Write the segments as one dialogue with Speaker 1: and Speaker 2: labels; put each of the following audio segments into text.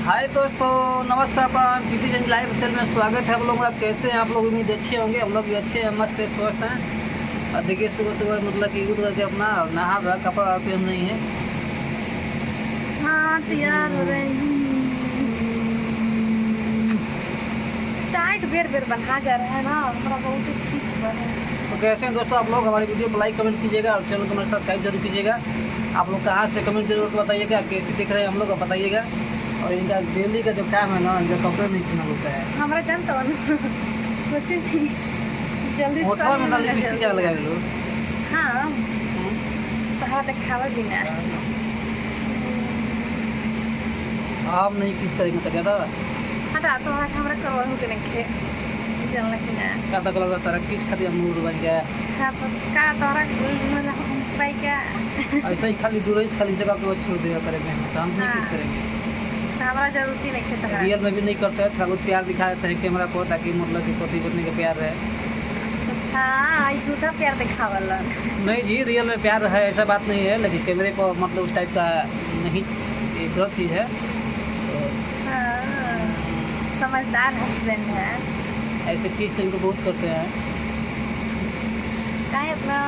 Speaker 1: हाय दोस्तों, नमस्कार। प्रीति Jain life style में स्वागत है आप लोगों का। कैसे हैं आप लोग? उम्मीद अच्छे होंगे। हम लोग भी अच्छे हैं, मस्त है, स्वस्थ हैं। और देखिए सुबह सुबह मतलब कि उठ करके अपना नहा रहा, कपड़ा पहन नहीं है।
Speaker 2: हाँ तैयार हो रही हूँ। टाइट बेर बेर बना जा रहा है ना, हमारा बहुत ही खींच बना है।
Speaker 1: तो कैसे हैं दोस्तों आप लोग? हमारी वीडियो को लाइक कमेंट कीजिएगा और चैनल को हमारे सब्सक्राइब जरूर कीजिएगा। आप लोग कहाँ से कमेंट जरूर बताइएगा, कैसे दिख रहे हैं हम लोग बताइएगा। और इनका डेली का जो काम है ना, इनका कपड़े नहीं पहना होता है।
Speaker 2: हमारा जानता हो ना, वैसे नहीं जल्दी
Speaker 1: होठवा में डाली लिपस्टिक क्या लगाए लोग?
Speaker 2: हाँ तोहरा दिखावा भी ना।
Speaker 1: आप नहीं किस करेंगे तो क्या था?
Speaker 2: हटा तोहरा हमरा करवा हो के नहीं जानला कि ना
Speaker 1: क्या तक लगा तारा किस खातिर मूड बन गया?
Speaker 2: का का तोहरा मतलब पाई क्या
Speaker 1: ऐसा ही खाली दूर खाली जगह पे छोड़ दिया करेंगे, हम नहीं किस करेंगे।
Speaker 2: हमारा जरूरत ही नहीं है।
Speaker 1: रियल में भी नहीं करते हैं, थोड़ा प्यार दिखाए थे कैमरा को, ताकि मतलब कि पति पत्नी का प्यार रहे।
Speaker 2: हाँ झूठा प्यार दिखावला
Speaker 1: नहीं जी, रियल में प्यार है, ऐसा बात नहीं है। लेकिन कैमरे को मतलब उस टाइप का नहीं, ये गलत चीज़ है। तो
Speaker 2: हाँ, समझदार हस्बैंड है।
Speaker 1: ऐसे किस दिन को बहुत करते हैं।
Speaker 2: काहे अपना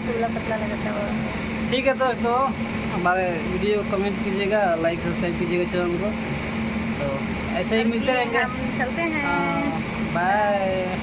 Speaker 2: दूल्हा पतला लगता है।
Speaker 1: ठीक है दोस्तों, हमारे वीडियो को कमेंट कीजिएगा, लाइक सब्सक्राइब कीजिएगा चैनल को। तो ऐसे ही मिलते रहेंगे।
Speaker 2: हम चलते हैं।
Speaker 1: बाय।